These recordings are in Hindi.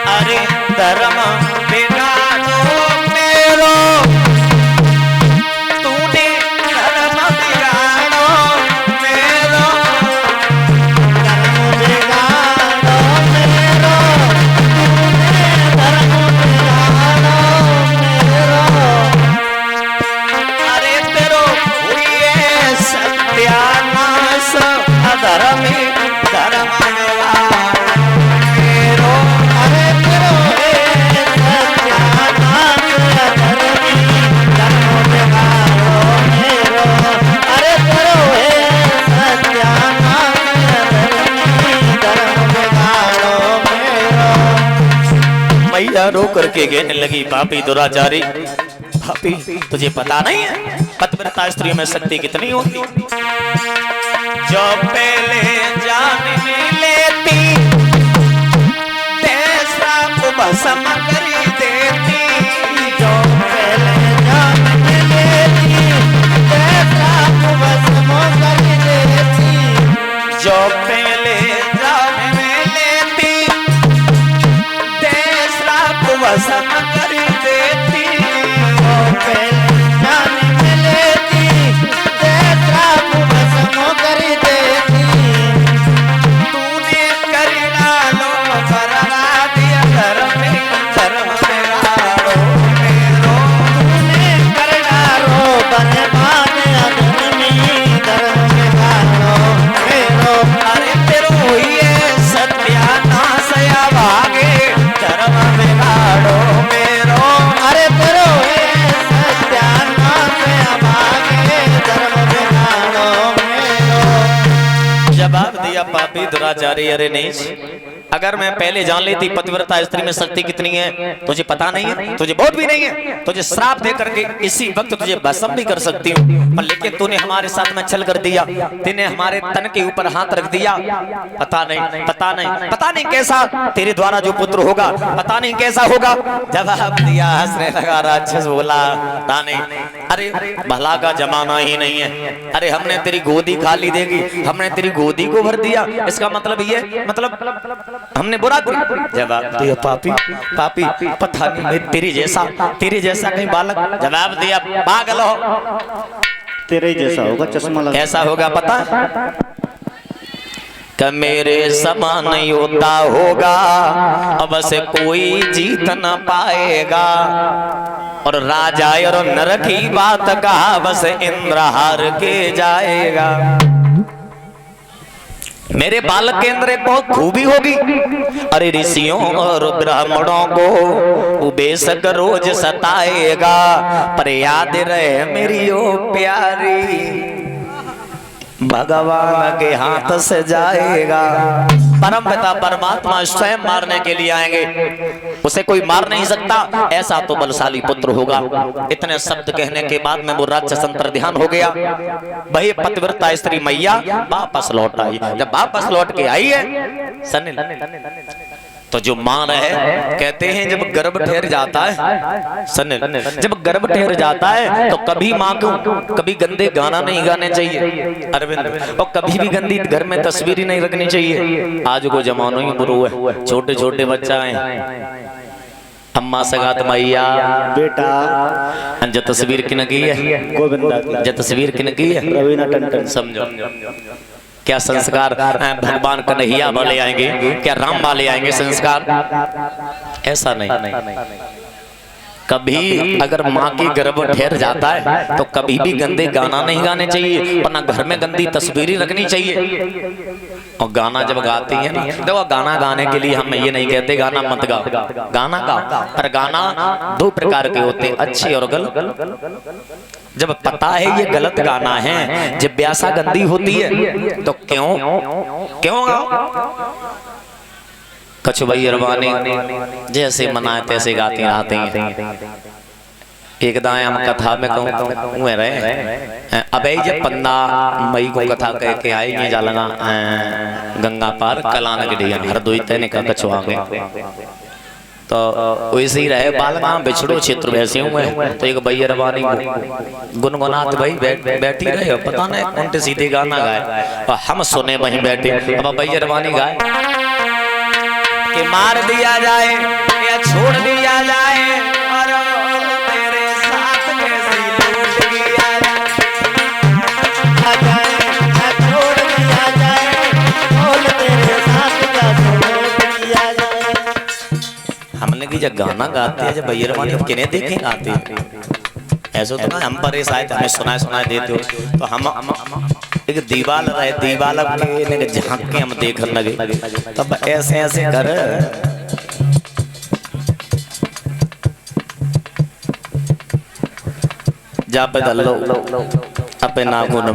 अरे धर्म बिगाड़ो मेरो, तूने धर्म बिगाड़ो मेरो, धर्म बिगाड़ो मेरो, तूने धर्म बिगाड़ो मेरो। अरे तेरो हुई सत्यानाश, अधर्मी धर्म बिगाड़ो मेरो। अरे तेरो सत्यानाश, अधर्मी धर्म बिगाड़ो मेरो। अरे तेरो सत्यानाश, अधर्मी धर्म बिगाड़ो मेरो। मैया रो करके कहने लगी, पापी दुराचारी, पापी तुझे पता नहीं है पतिव्रता स्त्रियों में शक्ति कितनी होती। जो पहले जान नहीं लेती, तेसरा को भस्म करी देती। जो पहले जान लेती, तेसरा को भस्म कर देती। जो पहले जान लेती, तेसरा को भस्म करी देती। जो पहले जान लेती, तेसरा को भस्म कर देती। तूने कर डालो बर्बाद धर्म बिगाड़ो मेरो। तूने कर डालो बर्बाद अधर्मी धर्म बिगाड़ो मेरो। अरे तेरो ये सत्यानाश भागे धर्म बिगाड़ो मेरो। अरे तेरो सत्यानाश अभागे धर्म बिगाड़ो मेरो। जवाब दिया पापी दुराचारी, अरे नीच, अगर मैं पहले जान लेती पतिव्रता स्त्री में शक्ति कितनी है, तुझे पता नहीं है, तुझे बहुत भी नहीं है, तुझे श्राप दे करके इसी वक्त तुझे भस्म भी कर सकती हूँ। पर लेकिन तूने हमारे साथ में छल कर दिया, तूने हमारे तन के ऊपर हाथ रख दिया। पता नहीं, पता नहीं, पता नहीं कैसा तेरे द्वारा जो पुत्र होगा, पता नहीं कैसा होगा। जवाब दिया, हंसने लगा राक्षस, बोला पता नहीं, अरे भला का जमाना ही नहीं है। अरे हमने तेरी गोदी खाली देगी, हमने तेरी गोदी को भर दिया, इसका मतलब ये, मतलब हमने बुरा किया। जवाब दिया, पापी पापी, पता नहीं मैं तेरी जैसा कहीं बालक। जवाब दिया, पागल हो, तेरे जैसा होगा, चश्मा लगा। ऐसा होगा पता कि मेरे समान योद्धा होगा, अब से कोई जीत न पाएगा। और राजा और नर की बात कहा, बस इंद्र हार के जाएगा। मेरे बालक के अंदर एक बहुत खूबी होगी। अरे ऋषियों और ब्राह्मणों को बेशक रोज सताएगा, पर याद रहे मेरी ओ प्यारी, भगवान के हाथ से जाएगा। परम पिता परमात्मा स्वयं मारने के लिए आएंगे, उसे कोई मार नहीं सकता, ऐसा तो बलशाली पुत्र होगा। इतने शब्द कहने के बाद में वो राक्षस अंतर ध्यान हो गया। वही पतिव्रता स्त्री मैया वापस लौट आई। जब वापस लौट के आई है सनिल, तो जो मां है, कहते हैं जब गर्भ ठहर जाता है सनिल, जब गर्भ ठहर जाता है तो कभी मां को कभी गंदे गाना नहीं गाने चाहिए अरविंद, और कभी भी गंदी घर में तस्वीर ही नहीं रखनी चाहिए। आज को जमानो ही बुरो है, छोटे छोटे बच्चा है, अम्मा सगात मैया बेटा जो तस्वीर की नगी है, गोविंदा जो तस्वीर की नगी है, रवीना टंडन, समझो क्या संस्कार भगवान कन्हैया वाले आएंगे, क्या राम वाले आएंगे संस्कार? ऐसा नहीं। कभी अगर माँ की गर्भ ठहर जाता है तो कभी भी गंदे गाना नहीं गाने चाहिए, और ना घर में गंदी तस्वीरें रखनी चाहिए। और गाना जब गाती है ना, देखो गाना गाने के लिए हम ये नहीं कहते गाना मत गाओ, गाना गाओ, पर गाना दो प्रकार के होते हैं, अच्छे और गलत। जब पता है ये गलत गाना है, जिज्ञासा गंदी होती है, तो क्यों कछु भाई अरबानी जैसे मनाए तैसे गाती रहते हैं। एक दाएं हम कथा में कहूँ रहे, अब जब 15 मई को कथा कह के आए ये जालना गंगा पार कलान के डिया हर दो तैने का कछुआ गए, तो वैसे ही रहे बालगांव बिछड़ो क्षेत्र वैसे हुए। तो एक भैया रवानी गुनगुनात भाई बैठी रहे, पता नहीं उल्टे सीधे गाना गाए, और हम सुने वहीं बैठे। अब भैया रवानी गाए कि मार दिया जाए या छोड़ दिया जाए और तेरे साथ कैसी लूट किया जाए आ जाए या छोड़ दिया जाए बोल तेरे साथ का छोड़ दिया जाए। हमने की जब गाना गाते हैं जब भैरवानी अब किन्हें देखे गाते हैं ऐसा तो ना हम पर ऐसा है हमें सुनाए देते हो तो हम एक दीवाल रहे दीवाल के झांक के हम देखने लगे तब ऐसे ऐसे कर जा पे दल्लो अपे नाखून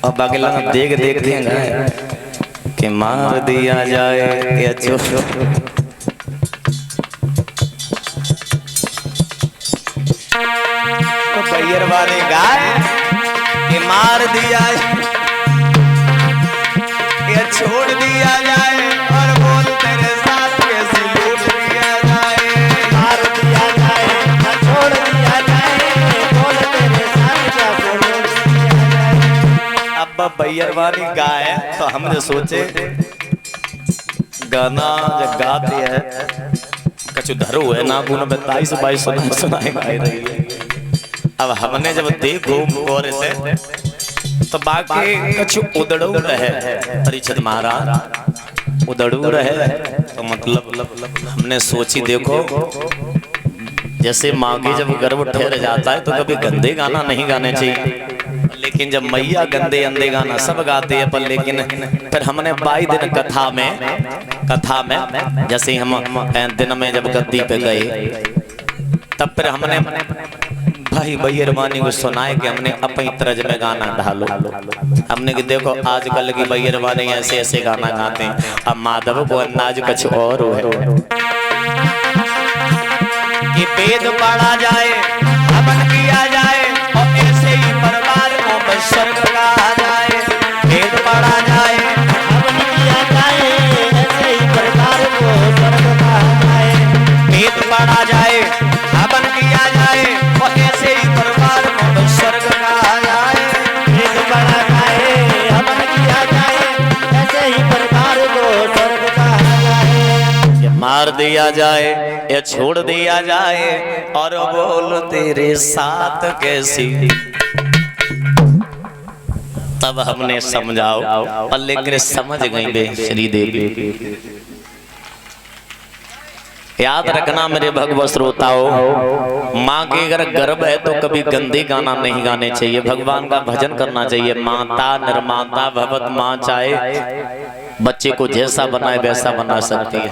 और बाकी लगा देख देंगे कि मार दिया जाए या छोड़ तो बैर वाले गाय कि मार दिया या छोड़ दिया जाए और बोल तेरे साथ कैसी लूट दिया जाए मार दिया जाए या छोड़ दिया जाए बोल तेरे साथ का छोड़ दिया जाए। अब बैर वाली गाय तो हमने सोचे गाना जब गाते हैं कछु धरो है ना गुण 22 सुनाए गाए रही है। अब हमने जब देखो गौर से तो बाकी कछु उदड़ू रहे परीक्षित महाराज उदड़ू रहे तो मतलब हमने सोची देखो जैसे माँ के जब गर्भ ठहर जाता है तो कभी गंदे गाना नहीं गाने चाहिए लेकिन जब मैया गंदे अंधे गाना सब गाते हैं पर लेकिन फिर हमने 22 दिन कथा में जैसे हम दिन में जब गद्दी पे गए तब फिर हमने भाई बैरवानी को सुनाए कि हमने अपनी तरज में गाना ढालो हमने कि देखो आजकल की बैरवानी ऐसे ऐसे गाना गाते हैं अब माधव को अंदाज कुछ और है कि वेद पढ़ा जाए हवन किया जाए और ऐसे ही परिवार को स्वर्ग कहा जाए वेद पढ़ा जाए हवन किया जाए ऐसे ही परिवार को स्वर्ग कहा जाए। वेद पढ़ा जाए हवन किया जाए और ऐसे ही परिवार को स्वर्ग कहा जाए वेद पढ़ा जाए हवन किया जाए ऐसे ही परिवार को स्वर्ग कहा जाए। ये मार दिया जाए या छोड़ दिया जाए और बोल तेरे साथ कैसी तब हमने समझाओ पर लेकिन समझ गई बे श्री देवी याद रखना मेरे भगवत श्रोताओ माँ के अगर गर्भ है तो कभी गंदे गाना नहीं गाने चाहिए भगवान का भजन करना चाहिए माता निर्माता भगवत माँ चाहे बच्चे को जैसा बनाए वैसा बना सकती है।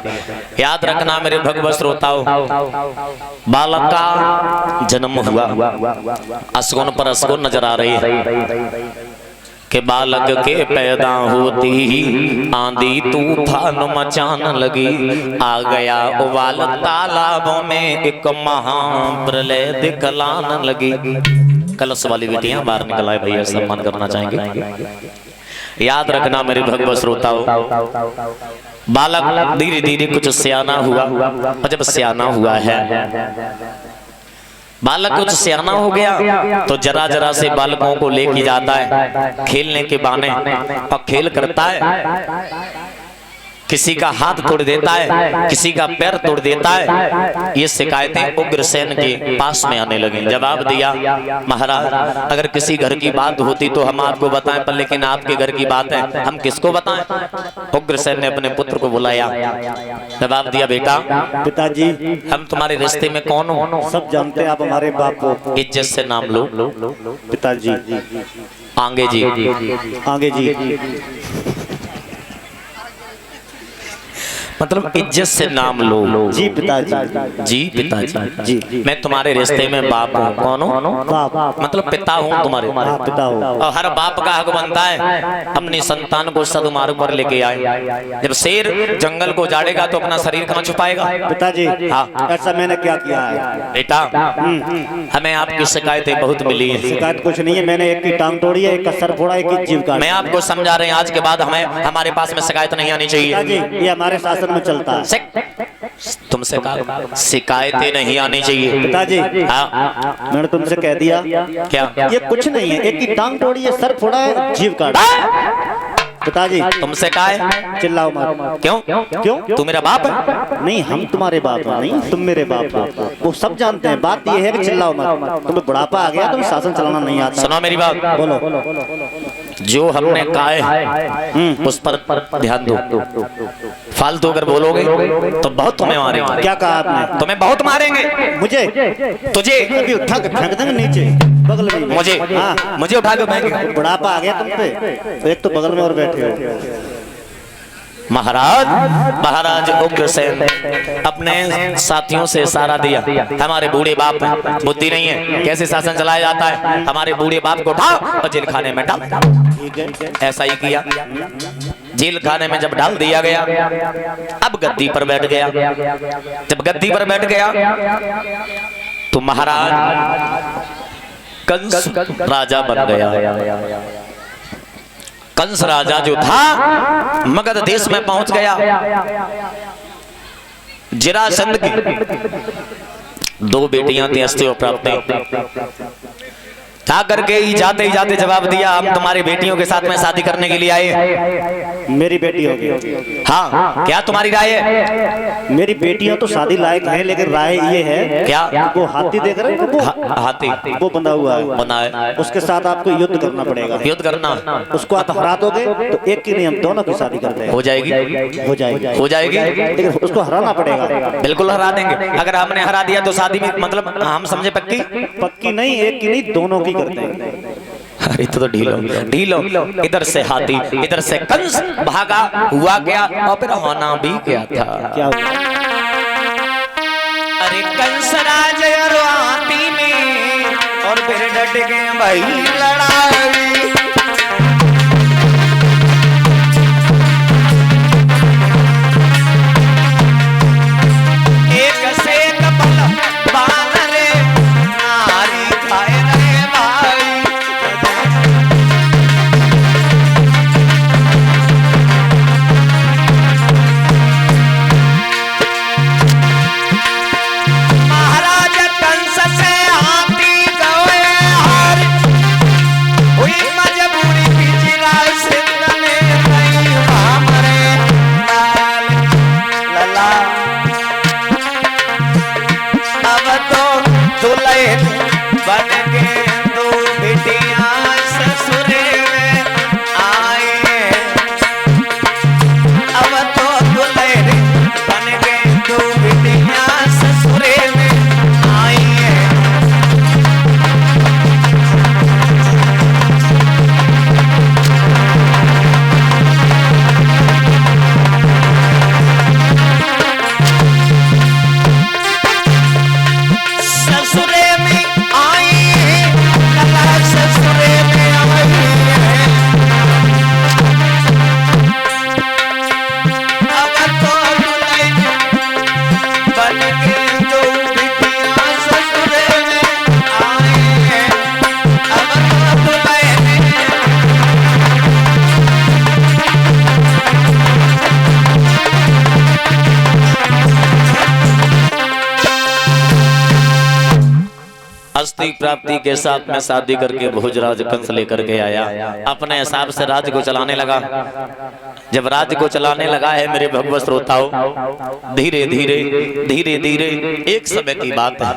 याद रखना मेरे भगवत श्रोताओ बालक का जन्म हुआ असगुन पर असगुन नजर आ रही है कि बालक के पैदा होती ही आंधी तूफान मचान लगी आ गया उबाल तालाबों में एक महाप्रलय दिखलान लगी। कलश वाली बेटियां बाहर निकल आए भैया सम्मान करना चाहेंगे। याद रखना मेरे भगवत श्रोताओ बालक धीरे धीरे कुछ सियाना हुआ और जब सियाना हुआ है बालक कुछ सियाना हो गया तो जरा जरा से बालकों को लेके जाता है खेलने के बहाने और खेल करता है किसी का हाथ तोड़ देता है किसी का पैर तोड़ देता है। ये शिकायतें उग्रसेन के पास में आने लगी। जवाब दिया महाराज अगर किसी घर की बात होती तो हम आपको बताएं पर लेकिन आपके घर की बात है हम किसको बताएं। उग्रसेन ने अपने पुत्र को बुलाया जवाब दिया बेटा पिताजी हम तुम्हारे रिश्ते में कौन हो। सब जानते हैं आप हमारे बाप को। इज्जत से नाम लो पिताजी आगे जी आगे जी मतलब इज्जत से नाम लो जी पिताजी जी पिताजी जी मैं तुम्हारे रिश्ते में बाप हूँ। कौन हो बाप मतलब पिता हूँ तुम्हारे। हाँ पिता हो। और हर बाप का हक बनता है अपनी संतान को सदमार्ग पर लेके आए। जब शेर जंगल को जाड़ेगा तो अपना शरीर कहाँ छुपाएगा। पिताजी हाँ ऐसा मैंने क्या किया है। बेटा हमें आपकी शिकायतें बहुत मिली हैं। शिकायत कुछ नहीं है मैंने एक की टांग तोड़ी है एक का सर फोड़ा एक की जीभ काटी। मैं आपको समझा रहे हैं आज के बाद हमें हमारे पास में शिकायत नहीं आनी चाहिए। पिताजी ये हमारे शासन में चलता है। तुमसे कहा शिकायतें नहीं आनी चाहिए। पिताजी हाँ मैंने तुमसे कह दिया क्या ये कुछ नहीं है एक की टांग तोड़ी है सर फोड़ा है जीभ काटी। पिताजी तुमसे कहा है चिल्लाओ मत। क्यों? क्यों? तू मेरा बाप है? नहीं, हम तुम्हारे बाप हैं, नहीं तुम मेरे बाप हो। वो सब जानते हैं, बात ये है कि चिल्लाओ मत। तुम्हें बुढ़ापा आ गया, तुम्हें शासन चलाना नहीं आता। सुनो मेरी बात, बोलो। जो हमने कहा है उस पर ध्यान दो। फालतू अगर बोलोगे तो बहुत तुम्हें मारेंगे। क्या कहा आपने? तुम्हें बहुत मारेंगे। मुझे? तुझे अभी उठा के फेंक देंगे नीचे बगल में। मुझे हाँ, मुझे उठा के फेंकेंगे। बुढ़ापा आ गया तुम पे, तो एक तो बगल में और बैठे हो। महाराज उग्रसेन अपने साथियों से इशारा दिया, हमारे बूढ़े बाप हैं, बुद्धि नहीं है, कैसे शासन चलाया जाता है, हमारे बूढ़े बाप को उठाओ और जेल खाने में डाल। ऐसा ही किया, जेल खाने में जब डाल दिया गया, अब गद्दी पर बैठ गया। जब गद्दी पर बैठ गया तो महाराज कंस राजा बन गया। कंस राजा जो था मगध देश में पहुंच गया। जरासंध की 2 बेटियां थी, अस्थियों प्राप्त था करके ही जाते जवाब दिया, हम तुम्हारी बेटियों के साथ में शादी करने के लिए आए। मेरी बेटी होगी। हाँ, क्या तुम्हारी राय है? मेरी बेटियां तो शादी लायक है, लेकिन राय ये है क्या? वो हाथी देख रहे हैं, हाथी वो बंधा हुआ है, बना है, उसके साथ आपको युद्ध करना पड़ेगा। युद्ध करना? उसको आप हरा दोगे तो एक की नहीं, हम दोनों की शादी करते हैं। हो जाएगी, हो जाएगी, हो जाएगी, लेकिन उसको हराना पड़ेगा। बिल्कुल हरा देंगे। अगर हमने हरा दिया तो शादी में मतलब हम समझे पक्की? पक्की नहीं, एक की नहीं, दोनों की करते हैं। अरे तो ढीलो ढीलो, इधर से हाथी इधर से कंस भागा हुआ गया, और फिर होना भी क्या था। क्या हुआ? अरे कंस राज और हाथी में, और फिर डट गए भाई लड़ाई। एक से एक बलवान रे नारी खाए रहे भाई। महाराज कंस से हाथी गए हार, हुई मजबूरी पिछला सिंध में नहीं हमरे लाल लला। अब तो दुल्हन बन के 2 बेटियां ससुरे में आए। अब तो दुल्हन बन के 2 बेटियां ससुरे में आई है। ससुरे में आई है, लला ससुरे में आई है। अब तो दुल्हन बन के 2 बेटियां ससुरे में आई है। अब तो दुल्हन अस्थि प्राप्ति के साथ में शादी करके भोजराज कंस लेकर के आया। अपने हिसाब से राज्य को चलाने लगा। जब राज्य को चलाने लगा है मेरे भगवत श्रोताओ, धीरे धीरे धीरे धीरे एक समय की बात है,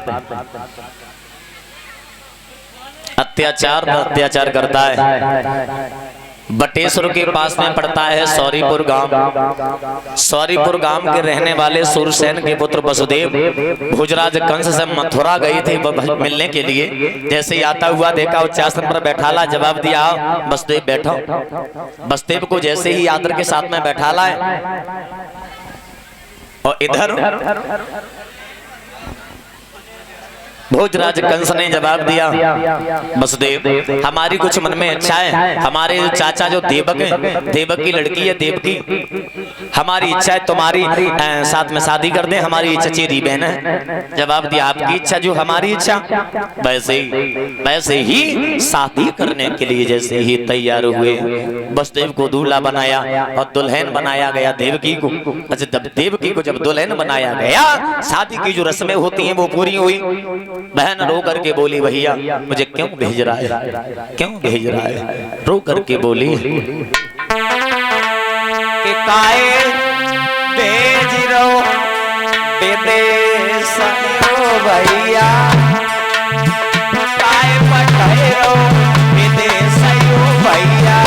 अत्याचार पर अत्याचार करता है। बटेश्वर के पास में पड़ता है सौरीपुर गांव। सौरीपुर गांव के रहने वाले सूरसेन के पुत्र वसुदेव भोजराज कंस से मथुरा गए थे मिलने के लिए। जैसे ही आता हुआ देखा, उच्चासन पर बैठाला, जवाब दिया वसुदेव बैठो। वसुदेव को जैसे ही आदर के साथ में बैठाला है, और इधर भोजराज कंस ने जवाब दिया, वसुदेव हमारी कुछ मन में इच्छा है। हमारे चाचा जो देवक है, देवक की लड़की है देवकी, हमारी इच्छा है तुम्हारी साथ में शादी कर दे। हमारी चचेरी बहन है। जवाब दिया आपकी इच्छा जो हमारी इच्छा। वैसे ही शादी करने के लिए जैसे ही तैयार हुए, वसुदेव को दूल्हा बनाया और दुल्हन बनाया गया देवकी को। अच्छा, जब देवकी को जब दुल्हन बनाया गया, शादी की जो रस्में होती हैं वो पूरी हुई। बहन रो करके बोली, भैया मुझे क्यों भेज रहा है, क्यों भेज रहा है? रो करके बोली, काए भेज रहो विदेश भैया काए पठाए रहो विदेश भैया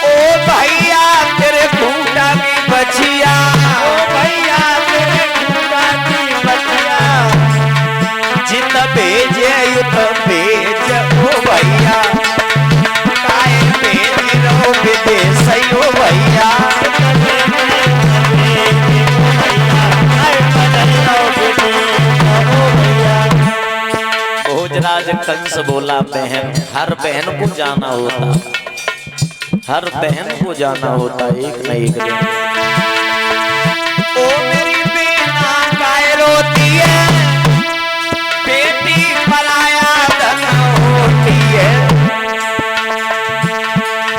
ओ भैया तेरे खूंटा की बचिया ओ भैया तेरे खूंटा की बचिया जित भेजे युत भेज ओ भैया काए भेज रहो विदेश ओ भैया भोजराज कंस बोला बहन हर बहन को जाना होता हर बहन को जाना होता एक न एक दिन ओ मेरी बेटा काय रोती है बेटी पराया धन होती है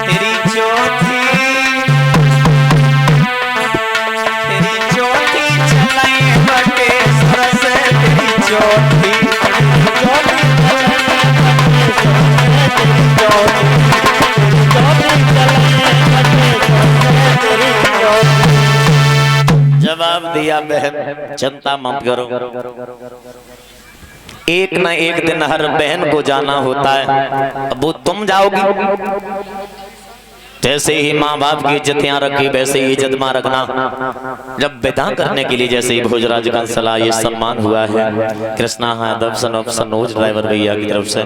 तेरी चौथी चलाई बटे सरस तेरी चौथी जवाब दिया बहन चिंता मत करो एक न एक दिन हर बहन को जाना होता है अब वो तुम जाओगी जैसे ही माँ बाप की इज्जत यहाँ रखी वैसे ही इज्जत माँ रखना जब विदा करने के लिए जैसे ही भोजराज का सलाह ये सम्मान हुआ है Krishna Yadav son of Sanoj driver भैया की तरफ से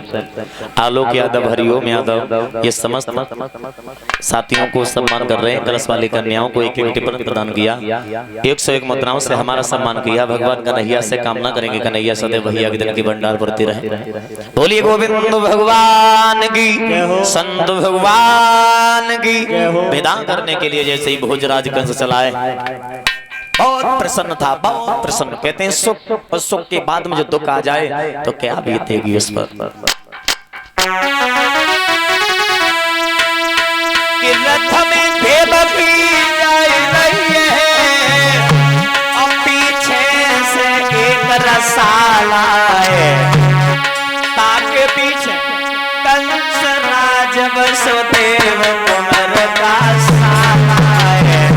आलोक यादव हरिओम यादव ये समस्त साथियों को सम्मान कर रहे हैं कलश वाली कन्याओं को एक टिप्पण प्रदान किया 101 मुद्राओं से हमारा सम्मान किया भगवान कन्हैया से कामना करेंगे कन्हैया सदैव भैया के दिल की भंडार भरती रहे बोलिए गोविंद भगवान की संत भगवान की विदा करने के लिए जैसे ही भोजराज कंस चलाए बहुत प्रसन्न था बहुत प्रसन्न कहते हैं सुख और सुख के बाद में जो दुख आ जाए तो क्या बीतेगी उस पर कि रथ में देवकी जाए रही है और पीछे से एक रसाला है ताके पीछे कंस राज वसुदेव कुंवर का साला है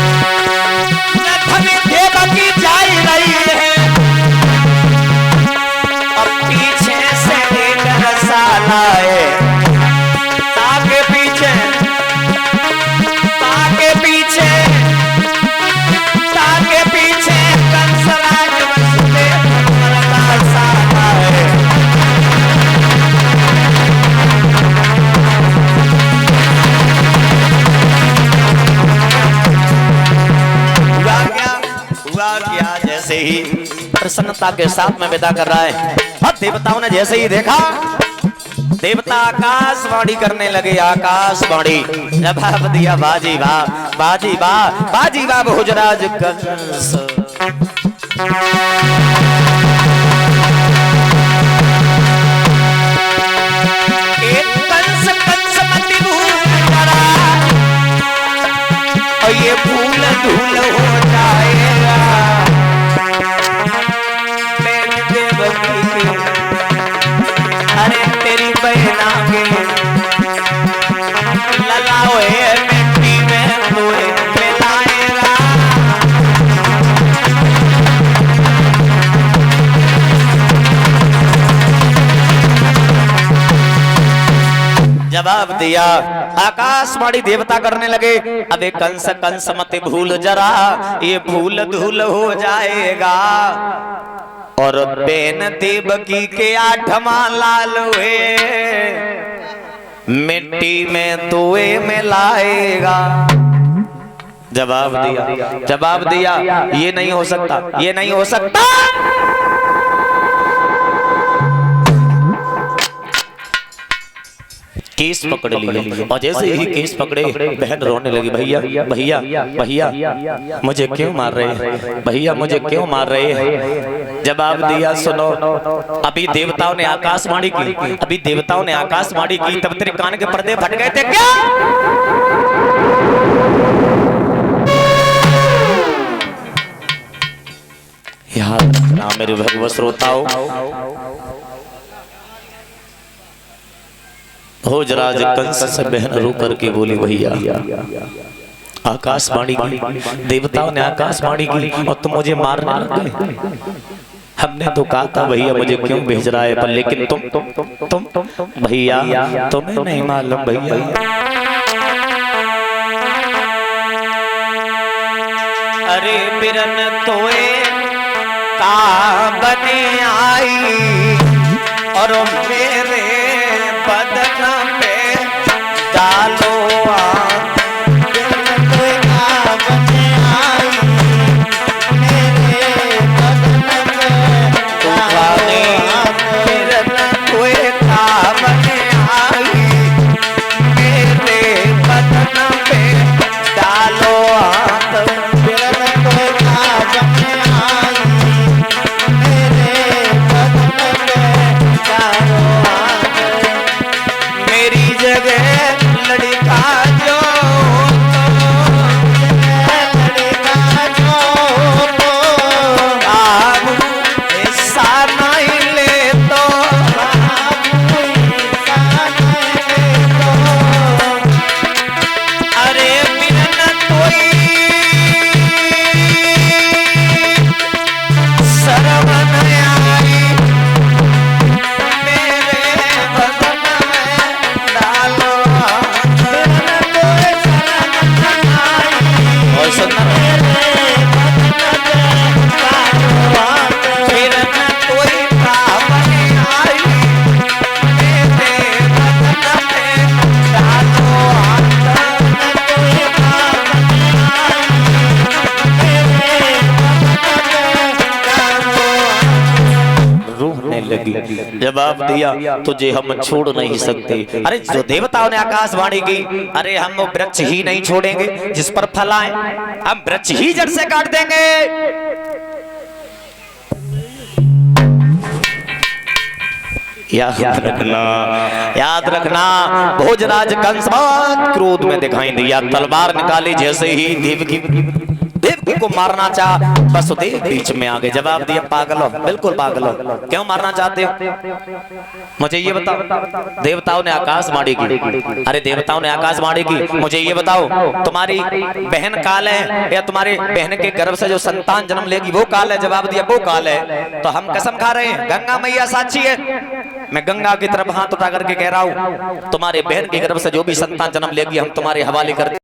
रथ में देवकी जाई रही है और पीछे से एक रसाला है ताके पीछे कंसराज वसुदेव कुंवर का साला है हुआ क्या जैसे ही प्रसन्नता के साथ में विदा कर रहा है और देवताओं ने जैसे ही देखा देवता आकाशवाणी करने लगे आकाशवाणी जवाब दिया बाजी वाह बाजी वाह बाजी वाह भोजराज कंस एक कंस मति भूल करा और ये फूल धूल हो जाएगा मेरी देवकी की अरे तेरी बहना के लगाओ मिट्टी में कोई मिलाएगा जवाब दिया आकाशवाणी देवता करने लगे अबे कंस कंस मत भूल जरा ये फूल धूल हो जाएगा और बेन देवकी के 8वां लाल हुए मिट्टी में तोए में लाएगा जवाब दिया ये नहीं हो सकता ये नहीं हो सकता केस पकड़ लिए और जैसे ही केस पकड़े बहन रोने लगी, भैया भैया भैया मुझे क्यों मार रहे हैं, भैया मुझे क्यों मार रहे हैं। जवाब दिया, सुनो अभी देवताओं ने आकाशवाणी की, अभी देवताओं ने आकाशवाणी की, तब तेरे कान के पर्दे फट गए थे क्या? याद रखना मेरे भगवत श्रोताओं, भोजराज कंस से बहन रो करके बोली, भैया आकाशवाणी की, देवताओं ने आकाशवाणी की और तुम मुझे मारने लग गए। हमने तो कहा था भैया मुझे क्यों भेज रहा है, पर लेकिन तुम भैया तुम्हें नहीं मालूम भैया, अरे बिरन तोए का बने आई और मेरे बदन पे डालो जवाब दिया, तुझे हम छोड़ नहीं सकते। अरे जो देवताओं ने आकाशवाणी की, अरे हम वो वृक्ष ही नहीं छोड़ेंगे जिस पर फल आए, हम वृक्ष ही जड़ से काट देंगे। याद रखना, याद रखना। भोजराज कंस बहुत क्रोध में दिखाई दिया, तलवार निकाली, जैसे ही देवकी को मारना चाह, वसुदेव बीच में आ गए। जवाब दिया, पागल हो, बिल्कुल पागल हो, क्यों मारना चाहते हो मुझे ये बताओ। देवताओं ने आकाशवाणी की, अरे देवताओं ने आकाशवाणी की, मुझे ये बताओ तुम्हारी बहन काल है या तुम्हारे बहन के गर्भ से जो संतान जन्म लेगी वो काल है? जवाब दिया, वो काल है। तो हम कसम खा रहे हैं, गंगा मैया साक्षी है, मैं गंगा की तरफ हाथ उठा करके कह रहा हूँ, तुम्हारे बहन के गर्भ से जो भी संतान जन्म लेगी हम तुम्हारे हवाले कर